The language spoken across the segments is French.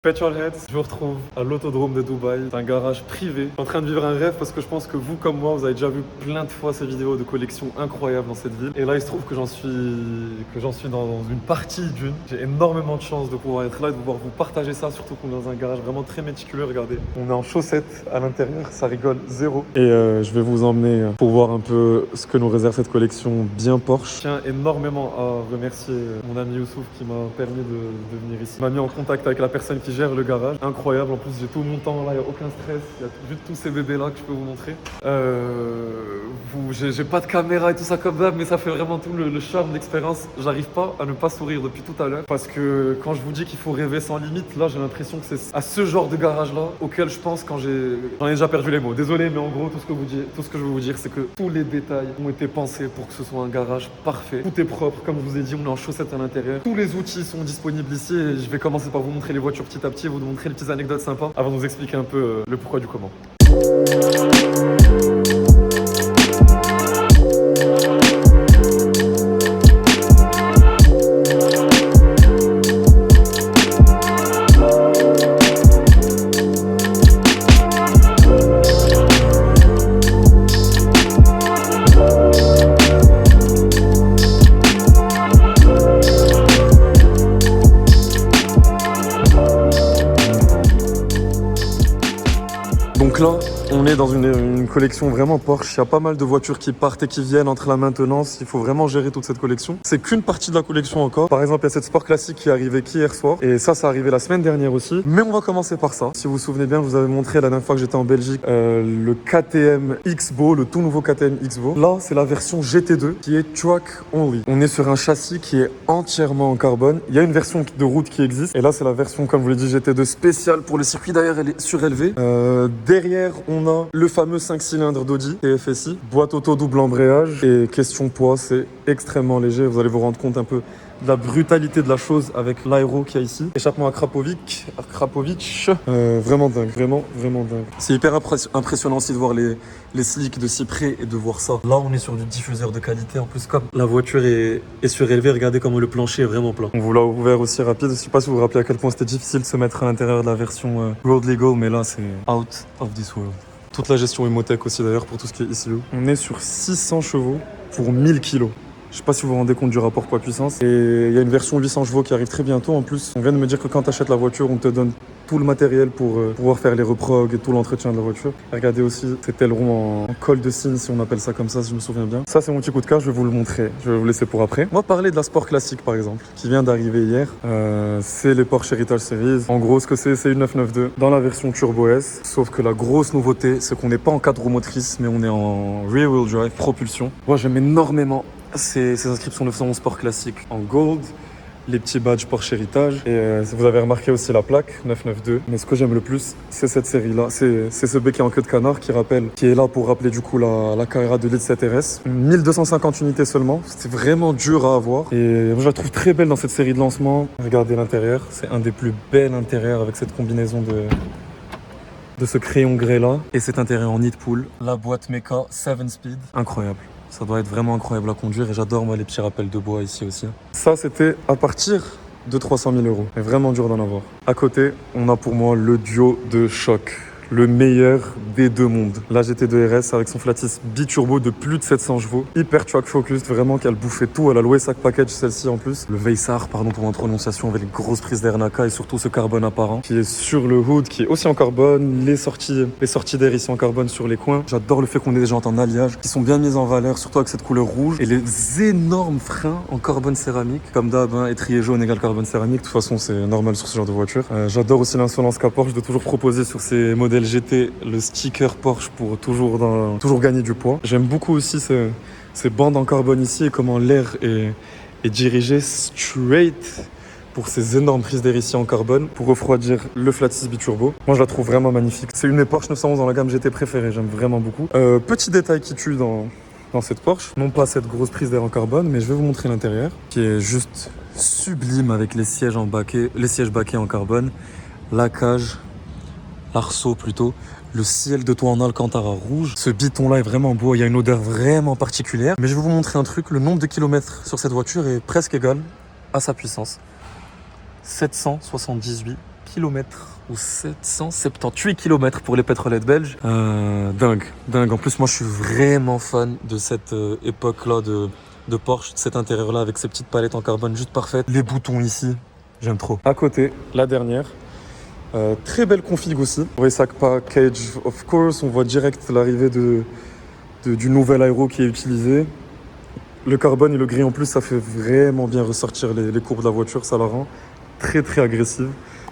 Petrolheads, je vous retrouve à l'autodrome de Dubaï, c'est un garage privé. Je suis en train de vivre un rêve parce que je pense que vous comme moi, vous avez déjà vu plein de fois ces vidéos de collection incroyables dans cette ville. Et là, il se trouve que j'en suis dans une partie d'une. J'ai énormément de chance de pouvoir être là et de pouvoir vous partager ça, surtout qu'on est dans un garage vraiment très méticuleux. Regardez, on est en chaussettes à l'intérieur, ça rigole zéro. Et je vais vous emmener pour voir un peu ce que nous réserve cette collection bien Porsche. Je tiens énormément à remercier mon ami Youssouf qui m'a permis de venir ici. Il m'a mis en contact avec la personne qui gère le garage. Incroyable, en plus j'ai tout mon temps là, il n'y a aucun stress. Il y a juste tous ces bébés là que je peux vous montrer. J'ai pas de caméra et tout ça comme d'hab, mais ça fait vraiment tout le charme d'expérience. J'arrive pas à ne pas sourire depuis tout à l'heure. Parce que quand je vous dis qu'il faut rêver sans limite, là j'ai l'impression que c'est à ce genre de garage là auquel je pense quand j'en ai déjà perdu les mots. Désolé, mais en gros tout ce que je veux vous dire, c'est que tous les détails ont été pensés pour que ce soit un garage parfait. Tout est propre, comme je vous ai dit, on est en chaussettes à l'intérieur. Tous les outils sont disponibles ici et je vais commencer par vous montrer les voitures petit à petit, vous montrer les petites anecdotes sympas avant de vous expliquer un peu le pourquoi du comment. Donc là, on est dans une collection vraiment Porsche. Il y a pas mal de voitures qui partent et qui viennent entre la maintenance. Il faut vraiment gérer toute cette collection. C'est qu'une partie de la collection encore. Par exemple, il y a cette Sport classique qui est arrivée qu'hier soir. Et ça est arrivé la semaine dernière aussi. Mais on va commencer par ça. Si vous vous souvenez bien, je vous avais montré la dernière fois que j'étais en Belgique le KTM X-Bow, le tout nouveau KTM X-Bow. Là, c'est la version GT2 qui est track only. On est sur un châssis qui est entièrement en carbone. Il y a une version de route qui existe. Et là, c'est la version, comme je vous l'ai dit, GT2 spéciale pour le circuit. D'ailleurs, elle est surélevée. Derrière, on a le fameux 5 cylindres d'Audi TFSI, boîte auto double embrayage et question poids, c'est extrêmement léger. Vous allez vous rendre compte un peu de la brutalité de la chose avec l'aéro qu'il y a ici. Échappement à Krapovic, vraiment dingue, vraiment dingue. C'est hyper impressionnant aussi de voir les slicks de si près et de voir ça. Là, on est sur du diffuseur de qualité. En plus, comme la voiture est surélevée, regardez comment le plancher est vraiment plat. On vous l'a ouvert aussi rapide. Je sais pas si vous vous rappelez à quel point c'était difficile de se mettre à l'intérieur de la version Road Legal, mais là, c'est out of this world. Toute la gestion Emotech aussi d'ailleurs pour tout ce qui est ECU. On est sur 600 chevaux pour 1000 kg. Je sais pas si vous vous rendez compte du rapport poids-puissance. Et il y a une version 800 chevaux qui arrive très bientôt. En plus, on vient de me dire que quand tu achètes la voiture, on te donne tout le matériel pour pouvoir faire les reprogs et tout l'entretien de la voiture. Regardez aussi ces ailerons en colle de cygne, si on appelle ça comme ça, si je me souviens bien. Ça, c'est mon petit coup de cœur, je vais vous le montrer. Je vais vous laisser pour après. On va parler de la Sport classique, par exemple, qui vient d'arriver hier. C'est les Porsche Heritage Series. En gros, ce que c'est une 992 dans la version Turbo S. Sauf que la grosse nouveauté, c'est qu'on n'est pas en 4 roues motrices, mais on est en rear-wheel drive, propulsion. Moi, j'aime énormément ces inscriptions 911 Sport classique en gold, les petits badges Porsche Heritage et vous avez remarqué aussi la plaque 992. Mais ce que j'aime le plus, c'est cette série là, c'est ce béquet en queue de canard qui est là pour rappeler du coup la Carrera de l'Elite 7 RS. 1250 unités seulement, c'était vraiment dur à avoir et je la trouve très belle dans cette série de lancement. Regardez l'intérieur, c'est un des plus bels intérieurs avec cette combinaison de ce crayon grès là et cet intérieur en nid pool. La boîte Mecha 7 speed, incroyable. Ça doit être vraiment incroyable à conduire et j'adore moi les petits rappels de bois ici aussi. Ça c'était à partir de 300 000 €. C'est vraiment dur d'en avoir. À côté, on a pour moi le duo de choc. Le meilleur des deux mondes. La GT2 RS avec son Flatis biturbo de plus de 700 chevaux. Hyper track focused, vraiment qu'elle bouffait tout. Elle a loué sac package celle-ci en plus. Le Veissar, pardon pour ma prononciation, avec les grosses prises d'air Naka et surtout ce carbone apparent qui est sur le hood, qui est aussi en carbone. Les sorties d'air ici en carbone sur les coins. J'adore le fait qu'on ait des jantes en alliage qui sont bien mises en valeur, surtout avec cette couleur rouge. Et les énormes freins en carbone céramique. Comme d'hab, hein, étrier jaune égale carbone céramique. De toute façon, c'est normal sur ce genre de voiture. J'adore aussi l'insolence qu'a Porsche de toujours proposer sur ces modèles GT le sticker Porsche pour toujours gagner du poids. J'aime beaucoup aussi ces bandes en carbone ici et comment l'air est dirigé straight pour ces énormes prises d'air ici en carbone pour refroidir le Flatis biturbo. Moi je la trouve vraiment magnifique. C'est une des Porsche 911 dans la gamme GT préférée, j'aime vraiment beaucoup. Petit détail qui tue dans cette Porsche, non pas cette grosse prise d'air en carbone, mais je vais vous montrer l'intérieur qui est juste sublime avec les sièges baquets en carbone, la cage, l'arceau plutôt, le ciel de toit en alcantara rouge. Ce biton là est vraiment beau, il y a une odeur vraiment particulière. Mais je vais vous montrer un truc, le nombre de kilomètres sur cette voiture est presque égal à sa puissance. 778 km ou 778 km pour les pétrolettes belges. Dingue. En plus, moi, je suis vraiment fan de cette époque-là de Porsche, de cet intérieur-là avec ces petites palettes en carbone juste parfaites. Les boutons ici, j'aime trop. À côté, la dernière. Très belle config aussi. Resac Package, of course. On voit direct l'arrivée du nouvel aéro qui est utilisé. Le carbone et le gris en plus, ça fait vraiment bien ressortir les courbes de la voiture. Ça la rend très agressive.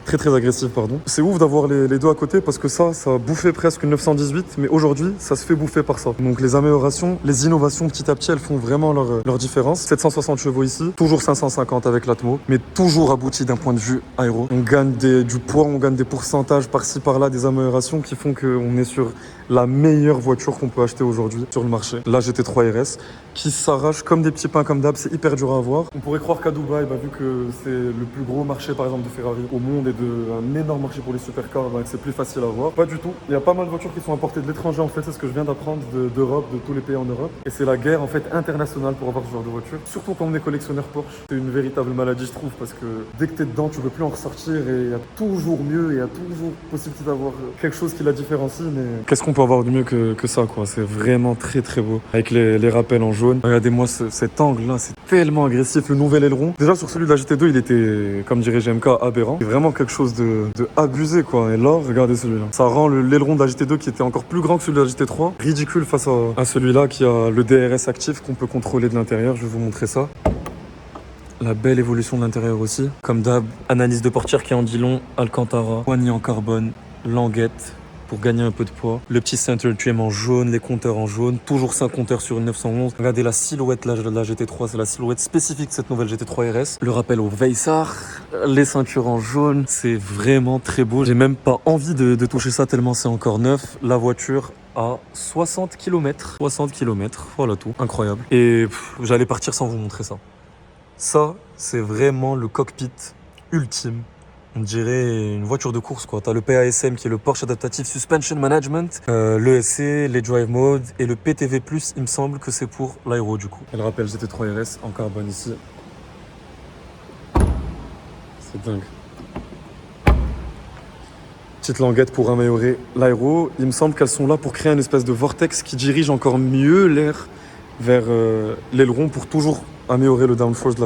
Très agressive, pardon. C'est ouf d'avoir les deux à côté parce que ça bouffait presque une 918, mais aujourd'hui, ça se fait bouffer par ça. Donc les améliorations, les innovations petit à petit, elles font vraiment leur différence. 760 chevaux ici, toujours 550 avec l'Atmo, mais toujours abouti d'un point de vue aéro. On gagne du poids, on gagne des pourcentages par-ci par-là, des améliorations qui font qu'on est sur la meilleure voiture qu'on peut acheter aujourd'hui sur le marché. La GT3 RS, qui s'arrache comme des petits pains comme d'hab, c'est hyper dur à avoir. On pourrait croire qu'à Dubaï, vu que c'est le plus gros marché par exemple de Ferrari au monde et un énorme marché pour les supercars, que c'est plus facile à voir. Pas du tout. Il y a pas mal de voitures qui sont importées de l'étranger en fait, c'est ce que je viens d'apprendre d'Europe, de tous les pays en Europe. Et c'est la guerre en fait internationale pour avoir ce genre de voiture. Surtout quand on est collectionneur Porsche. C'est une véritable maladie je trouve parce que dès que t'es dedans, tu peux plus en ressortir et il y a toujours mieux et il y a toujours possibilité d'avoir quelque chose qui la différencie. Mais qu'est-ce qu'on peut avoir de mieux que ça quoi. C'est vraiment très beau. Avec les rappels en jaune. Regardez-moi cet angle là, c'est tellement agressif. Le nouvel aileron. Déjà sur celui de la GT2, il était, comme dirait GMK, aberrant. C'est vraiment quelque chose de abusé quoi. Et là, regardez celui-là. Ça rend l'aileron de la GT2 qui était encore plus grand que celui de la GT3 ridicule face à celui-là qui a le DRS actif qu'on peut contrôler de l'intérieur. Je vais vous montrer ça. La belle évolution de l'intérieur aussi. Comme d'hab, analyse de portière qui en dit long, Alcantara, poignée en carbone, languette pour gagner un peu de poids. Le petit center trim en jaune, les compteurs en jaune, toujours 5 compteurs sur une 911. Regardez la silhouette là, de la GT3, c'est la silhouette spécifique de cette nouvelle GT3 RS. Le rappel au Veissar, les ceintures en jaune, c'est vraiment très beau. J'ai même pas envie de toucher ça tellement c'est encore neuf. La voiture à 60 km. 60 km, voilà tout, incroyable. Et j'allais partir sans vous montrer ça. Ça, c'est vraiment le cockpit ultime. On dirait une voiture de course quoi. T'as le PASM qui est le Porsche Adaptative Suspension Management, l'ESC, les Drive Mode et le PTV+, il me semble que c'est pour l'aéro du coup. Elle rappelle GT3 RS en carbone ici. C'est dingue. Petite languette pour améliorer l'aéro. Il me semble qu'elles sont là pour créer une espèce de vortex qui dirige encore mieux l'air vers l'aileron pour toujours améliorer le downforce de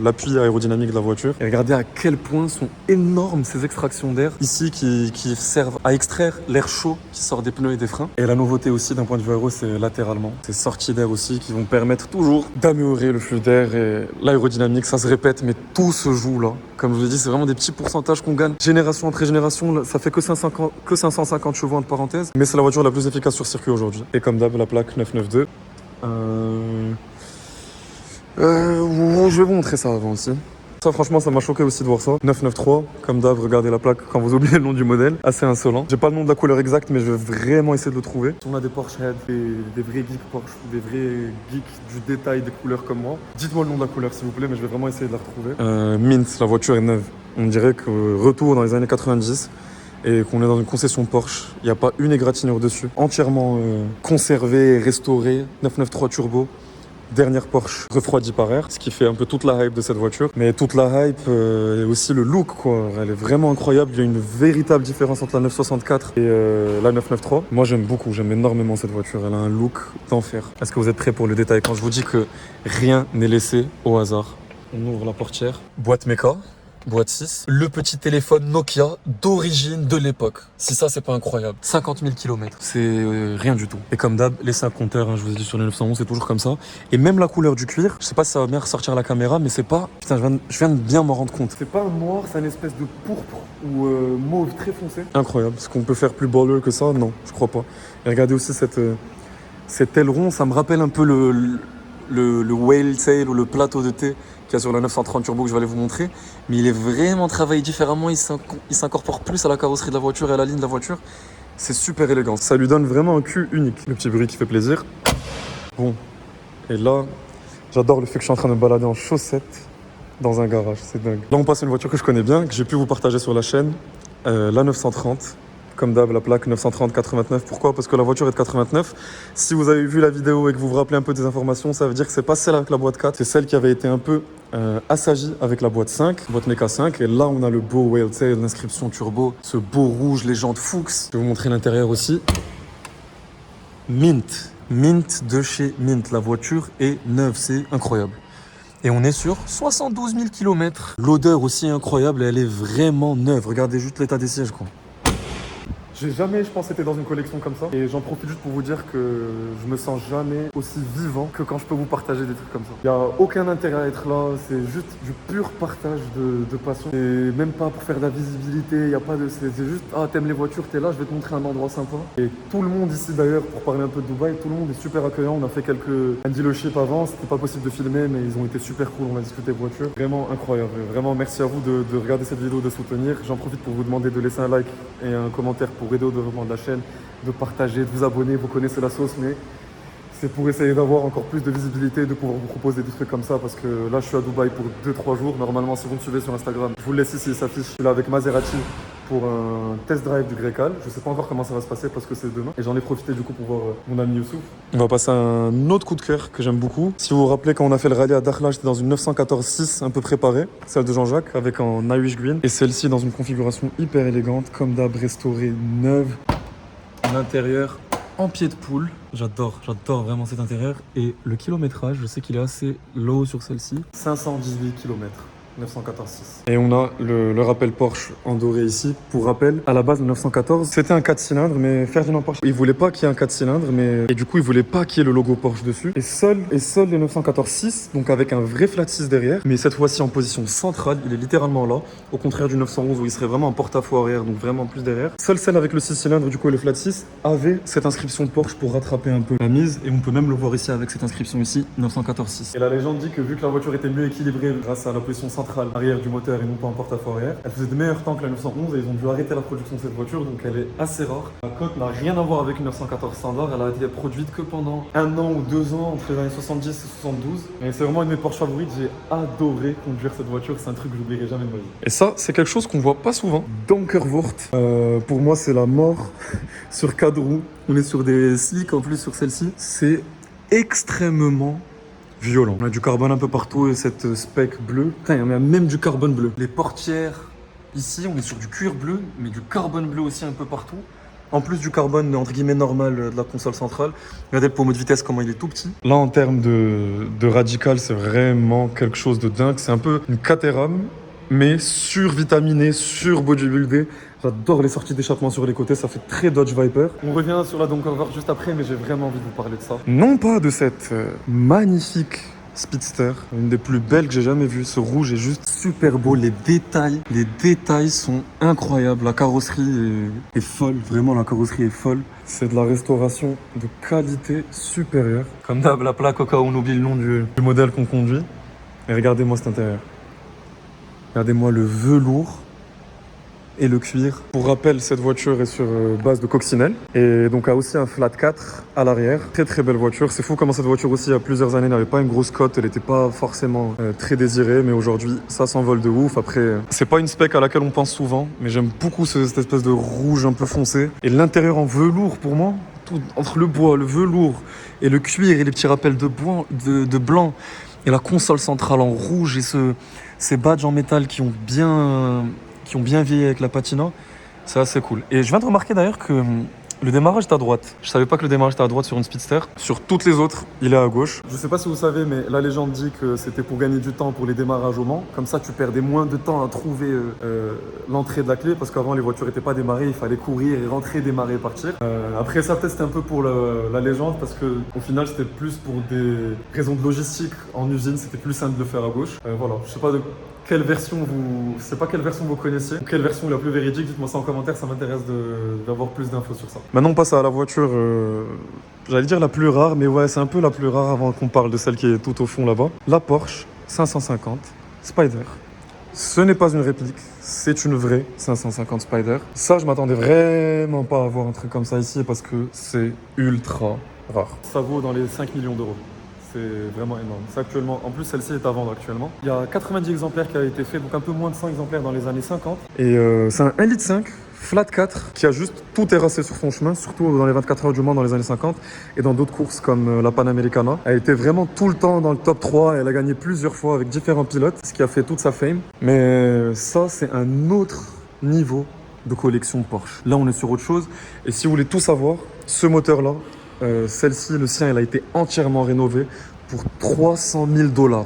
l'appui aérodynamique de la voiture. Et regardez à quel point sont énormes ces extractions d'air ici qui servent à extraire l'air chaud qui sort des pneus et des freins. Et la nouveauté aussi d'un point de vue aéro, c'est latéralement. Ces sorties d'air aussi qui vont permettre toujours d'améliorer le flux d'air et l'aérodynamique. Ça se répète, mais tout se joue là. Comme je vous l'ai dit, c'est vraiment des petits pourcentages qu'on gagne génération après génération. Ça fait que 550 chevaux entre parenthèses, mais c'est la voiture la plus efficace sur circuit aujourd'hui. Et comme d'hab, la plaque 992. Je vais vous montrer ça avant aussi. Ça franchement ça m'a choqué aussi de voir ça. 993, comme d'hab, regardez la plaque quand vous oubliez le nom du modèle. Assez insolent. J'ai pas le nom de la couleur exacte mais je vais vraiment essayer de le trouver. Si on a des Porsche Head, des vrais geeks Porsche, des vrais geeks du détail des couleurs comme moi, dites-moi le nom de la couleur s'il vous plaît mais je vais vraiment essayer de la retrouver. Mint, la voiture est neuve. On dirait que retour dans les années 90 et qu'on est dans une concession Porsche. Il n'y a pas une égratignure dessus. Entièrement conservée, restaurée. 993 turbo. Dernière Porsche refroidie par air, ce qui fait un peu toute la hype de cette voiture. Mais toute la hype et aussi le look, quoi. Elle est vraiment incroyable. Il y a une véritable différence entre la 964 et la 993. Moi, j'aime beaucoup, j'aime énormément cette voiture. Elle a un look d'enfer. Est-ce que vous êtes prêts pour le détail quand je vous dis que rien n'est laissé au hasard? On ouvre la portière. Boîte méca. Boîte 6. Le petit téléphone Nokia d'origine de l'époque. Si ça, c'est pas incroyable. 50 000 km. C'est rien du tout. Et comme d'hab, les 5 compteurs, je vous ai dit sur les 911, c'est toujours comme ça. Et même la couleur du cuir, je sais pas si ça va bien ressortir à la caméra, mais c'est pas... Putain, je viens de bien m'en rendre compte. C'est pas un noir, c'est une espèce de pourpre ou mauve très foncé. Incroyable. Est-ce qu'on peut faire plus baller que ça? Non, je crois pas. Et regardez aussi cet aileron, ça me rappelle un peu le whale tail ou le plateau de thé qu'il y a sur la 930 turbo que je vais aller vous montrer, mais il est vraiment travaillé différemment, il s'incorpore plus à la carrosserie de la voiture et à la ligne de la voiture. C'est super élégant, ça lui donne vraiment un cul unique. Le petit bruit qui fait plaisir. Bon, et là, j'adore le fait que je suis en train de me balader en chaussettes dans un garage, c'est dingue. Là on passe à une voiture que je connais bien, que j'ai pu vous partager sur la chaîne, la 930. comme d'hab, la plaque 930-89. Pourquoi? Parce que la voiture est de 89. Si vous avez vu la vidéo et que vous vous rappelez un peu des informations, ça veut dire que c'est pas celle avec la boîte 4, c'est celle qui avait été un peu assagie avec la boîte 5, boîte Mecha 5. Et là, on a le beau whale tail, l'inscription turbo, ce beau rouge, les jantes Fuchs. Je vais vous montrer l'intérieur aussi. Mint. Mint de chez Mint. La voiture est neuve, c'est incroyable. Et on est sur 72 000 km. L'odeur aussi est incroyable et elle est vraiment neuve. Regardez juste l'état des sièges, quoi. J'ai jamais, je pense, été dans une collection comme ça. Et j'en profite juste pour vous dire que je me sens jamais aussi vivant que quand je peux vous partager des trucs comme ça. Il n'y a aucun intérêt à être là, c'est juste du pur partage de passion. Et même pas pour faire de la visibilité, il n'y a pas de... C'est juste, ah, t'aimes les voitures, t'es là, je vais te montrer un endroit sympa. Et tout le monde ici d'ailleurs, pour parler un peu de Dubaï, tout le monde est super accueillant. On a fait quelques dealership avant, c'était pas possible de filmer, mais ils ont été super cool, on a discuté voiture. Vraiment incroyable. Vraiment, merci à vous de regarder cette vidéo, de soutenir. J'en profite pour vous demander de laisser un like et un commentaire pour aider au développement de la chaîne, de partager, de vous abonner. Vous connaissez la sauce, mais c'est pour essayer d'avoir encore plus de visibilité, de pouvoir vous proposer des trucs comme ça, parce que là je suis à Dubaï pour 2-3 jours. Normalement, si vous me suivez sur Instagram, je vous le laisse ici, il s'affiche. Je suis là avec Maserati pour un test drive du Grécal. Je sais pas encore comment ça va se passer parce que c'est demain, et j'en ai profité du coup pour voir mon ami Youssouf. On va passer à un autre coup de cœur que j'aime beaucoup. Si vous vous rappelez, quand on a fait le rallye à Dakhla, j'étais dans une 914-6 un peu préparée, celle de Jean-Jacques, avec en Irish Green, et celle-ci dans une configuration hyper élégante, comme d'hab, restaurée, neuve. L'intérieur en pied de poule. J'adore vraiment cet intérieur. Et le kilométrage, je sais qu'il est assez low sur celle-ci. 518 km. 914.6. Et on a le rappel Porsche en doré ici. Pour rappel, à la base, le 914, c'était un 4 cylindres, mais Ferdinand Porsche, il voulait pas qu'il y ait un 4 cylindres, et du coup, il voulait pas qu'il y ait le logo Porsche dessus. Et seul les 914.6, donc avec un vrai flat 6 derrière, mais cette fois-ci en position centrale, il est littéralement là, au contraire du 911 où il serait vraiment en porte-à-faux arrière, donc vraiment plus derrière. Seule celle avec le 6 cylindres, du coup, et le flat 6, avait cette inscription Porsche pour rattraper un peu la mise, et on peut même le voir ici avec cette inscription ici, 914.6. Et la légende dit que vu que la voiture était mieux équilibrée grâce à la position centrale arrière du moteur et non pas en porte-à-faux arrière, elle faisait de meilleurs temps que la 911 et ils ont dû arrêter la production de cette voiture, donc elle est assez rare. La coque n'a rien à voir avec une 914 standard, elle a été produite que pendant 1 an ou 2 ans entre les années 70 et 72. Et c'est vraiment une de mes Porsche favorites, j'ai adoré conduire cette voiture, c'est un truc que j'oublierai jamais de ma vie. Et ça, c'est quelque chose qu'on voit pas souvent. Donkervoort, pour moi c'est la mort sur 4 roues. On est sur des slicks en plus sur celle-ci. C'est extrêmement violent. On a du carbone un peu partout et cette spec bleue. Putain, il y a même du carbone bleu. Les portières, ici, on est sur du cuir bleu, mais du carbone bleu aussi un peu partout. En plus du carbone, entre guillemets, normal de la console centrale. Regardez le pommeau de vitesse, comment il est tout petit. Là, en termes de radical, c'est vraiment quelque chose de dingue. C'est un peu une Caterham, mais survitaminée, sur-bodybuildée. J'adore les sorties d'échappement sur les côtés, ça fait très Dodge Viper. On revient sur la Donkervoort juste après, mais j'ai vraiment envie de vous parler de ça. Non pas de cette magnifique Speedster, une des plus belles que j'ai jamais vues. Ce rouge est juste super beau, les détails sont incroyables. La carrosserie est folle, vraiment la carrosserie est folle. C'est de la restauration de qualité supérieure. Comme d'hab, la plaque au cas où on oublie le nom du modèle qu'on conduit. Et regardez-moi cet intérieur. Regardez-moi le velours et le cuir. Pour rappel, cette voiture est sur base de coccinelle et donc a aussi un flat 4 à l'arrière. Très très belle voiture. C'est fou comment cette voiture aussi, il y a plusieurs années, n'avait pas une grosse cote. Elle n'était pas forcément très désirée, mais aujourd'hui, ça s'envole de ouf. Après, c'est pas une spec à laquelle on pense souvent, mais j'aime beaucoup cette espèce de rouge un peu foncé. Et l'intérieur en velours, pour moi, tout, entre le bois, le velours et le cuir et les petits rappels de blanc et la console centrale en rouge et ces badges en métal qui ont bien vieilli avec la patina, c'est assez cool. Et je viens de remarquer d'ailleurs que le démarrage est à droite. Je savais pas que le démarrage était à droite sur une Speedster. Sur toutes les autres, il est à gauche. Je sais pas si vous savez, mais la légende dit que c'était pour gagner du temps pour les démarrages au Mans. Comme ça, tu perdais moins de temps à trouver l'entrée de la clé, parce qu'avant, les voitures n'étaient pas démarrées, il fallait courir et rentrer, démarrer et partir. Après ça, peut-être c'était un peu pour la légende, parce que au final, c'était plus pour des raisons de logistique. En usine, c'était plus simple de le faire à gauche. Voilà, je sais pas de quelle version quelle version vous connaissiez, ou quelle version est la plus véridique, dites-moi ça en commentaire, ça m'intéresse d'avoir plus d'infos sur ça. Maintenant on passe à la voiture, j'allais dire la plus rare, mais ouais c'est un peu la plus rare avant qu'on parle de celle qui est tout au fond là-bas. La Porsche 550 Spider. Ce n'est pas une réplique, c'est une vraie 550 Spider. Ça je m'attendais vraiment pas à avoir un truc comme ça ici parce que c'est ultra rare. Ça vaut dans les 5 millions d'euros. C'est vraiment énorme. C'est actuellement, en plus celle-ci est à vendre actuellement. Il y a 90 exemplaires qui a été fait, donc un peu moins de 100 exemplaires dans les années 50. Et c'est un 1,5 litre flat 4 qui a juste tout terrassé sur son chemin, surtout dans les 24 heures du Mans dans les années 50 et dans d'autres courses comme la Panamericana. Elle était vraiment tout le temps dans le top 3, elle a gagné plusieurs fois avec différents pilotes, ce qui a fait toute sa fame. Mais ça, c'est un autre niveau de collection Porsche. Là, on est sur autre chose. Et si vous voulez tout savoir, ce moteur-là, celle-ci, le sien, elle a été entièrement rénové pour 300 000 $.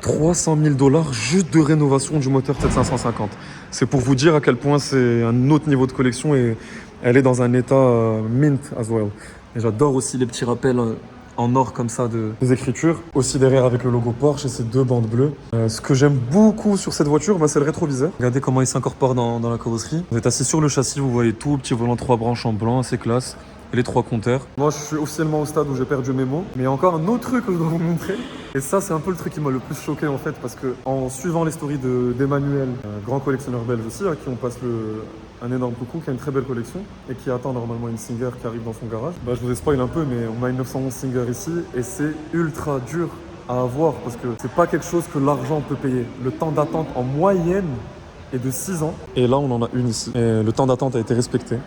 300 000 $ juste de rénovation du moteur 7550. C'est pour vous dire à quel point c'est un autre niveau de collection et elle est dans un état mint as well. Et j'adore aussi les petits rappels en or comme ça des écritures. Aussi derrière avec le logo Porsche et ces deux bandes bleues. Ce que j'aime beaucoup sur cette voiture, c'est le rétroviseur. Regardez comment il s'incorpore dans la carrosserie. Vous êtes assis sur le châssis, vous voyez tout, petit volant 3 branches en blanc, assez classe. Et les 3 compteurs. Moi, je suis officiellement au stade où j'ai perdu mes mots. Mais il y a encore un autre truc que je dois vous montrer. Et ça, c'est un peu le truc qui m'a le plus choqué en fait. Parce que en suivant les stories d'Emmanuel, grand collectionneur belge aussi, à qui on passe un énorme coucou, qui a une très belle collection et qui attend normalement une Singer qui arrive dans son garage. Je vous ai spoil un peu, mais on a une 911 Singer ici et c'est ultra dur à avoir parce que c'est pas quelque chose que l'argent peut payer. Le temps d'attente en moyenne est de 6 ans. Et là, on en a une ici. Et le temps d'attente a été respecté.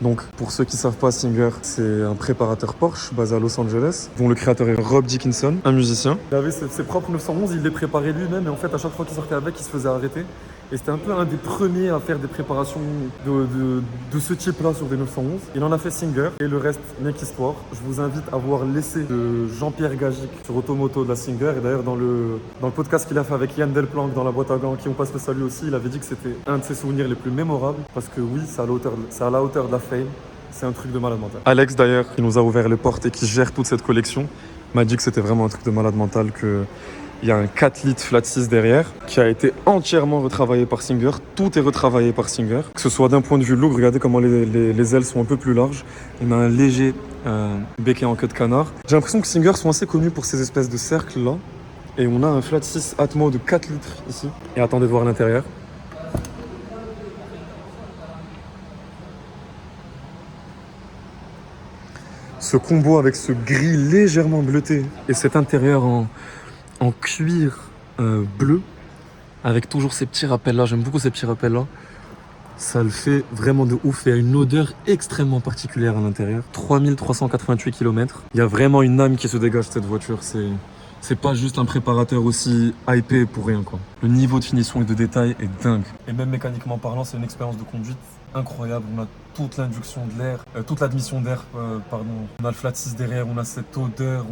Donc, pour ceux qui ne savent pas, Singer, c'est un préparateur Porsche basé à Los Angeles, dont le créateur est Rob Dickinson, un musicien. Il avait ses propres 911, il les préparait lui-même, et en fait, à chaque fois qu'il sortait avec, il se faisait arrêter. Et c'était un peu un des premiers à faire des préparations de ce type-là sur des 911. Il en a fait Singer, et le reste n'est qu'histoire. Je vous invite à voir l'essai de Jean-Pierre Gagic sur Automoto de la Singer. Et d'ailleurs, dans le podcast qu'il a fait avec Yann Delplanque dans la boîte à gants, qui on passe le salut aussi, il avait dit que c'était un de ses souvenirs les plus mémorables. Parce que oui, c'est à la hauteur de la fame. C'est un truc de malade mental. Alex, d'ailleurs, qui nous a ouvert les portes et qui gère toute cette collection, m'a dit que c'était vraiment un truc de malade mental, que il y a un 4 litres flat 6 derrière qui a été entièrement retravaillé par Singer. Tout est retravaillé par Singer. Que ce soit d'un point de vue look, regardez comment les ailes sont un peu plus larges. On a un léger béquet en queue de canard. J'ai l'impression que Singer sont assez connus pour ces espèces de cercles là. Et on a un flat 6 Atmo de 4 litres ici. Et attendez de voir l'intérieur. Ce combo avec ce gris légèrement bleuté et cet intérieur en cuir bleu, avec toujours ces petits rappels là, j'aime beaucoup ces petits rappels là, ça le fait vraiment de ouf et a une odeur extrêmement particulière à l'intérieur. 3388 km, il y a vraiment une âme qui se dégage de cette voiture, c'est pas juste un préparateur aussi hypé pour rien quoi. Le niveau de finition et de détail est dingue. Et même mécaniquement parlant, c'est une expérience de conduite incroyable. On a toute l'induction de l'air, toute l'admission d'air, pardon. On a le flat 6 derrière, on a cette odeur,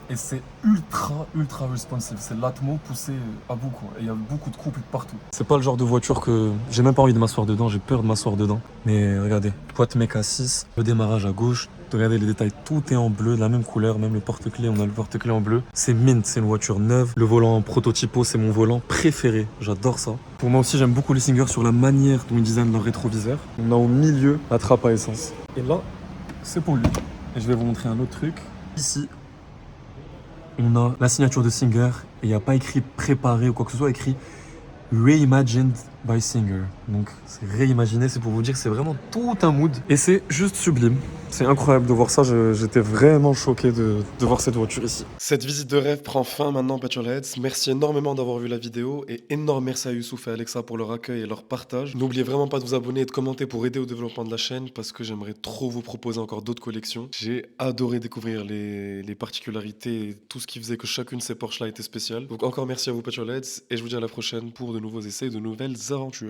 et c'est ultra responsive. C'est l'Atmo poussé à bout quoi. Et il y a beaucoup de couples partout. C'est pas le genre de voiture que j'ai même pas envie de m'asseoir dedans, j'ai peur de m'asseoir dedans. Mais regardez, boîte mec à 6, le démarrage à gauche. Regardez les détails, tout est en bleu, de la même couleur, même le porte-clés, on a le porte-clés en bleu. C'est mint, c'est une voiture neuve. Le volant en prototypo, c'est mon volant préféré, j'adore ça. Pour moi aussi, j'aime beaucoup les Singer sur la manière dont ils designent leur rétroviseur. On a au milieu la trappe à essence. Et là, c'est pour lui. Et je vais vous montrer un autre truc. Ici, on a la signature de Singer et il n'y a pas écrit préparé ou quoi que ce soit, écrit Reimagined by Singer. Donc c'est réimaginé, c'est pour vous dire que c'est vraiment tout un mood. Et c'est juste sublime. C'est incroyable de voir ça, j'étais vraiment choqué de voir cette voiture ici. Cette visite de rêve prend fin maintenant, Petrolheads. Merci énormément d'avoir vu la vidéo et énorme merci à Youssouf et Alexa pour leur accueil et leur partage. N'oubliez vraiment pas de vous abonner et de commenter pour aider au développement de la chaîne parce que j'aimerais trop vous proposer encore d'autres collections. J'ai adoré découvrir les particularités et tout ce qui faisait que chacune de ces Porsche là était spéciale. Donc encore merci à vous, Petrolheads, et je vous dis à la prochaine pour de nouveaux essais et de nouvelles aventures.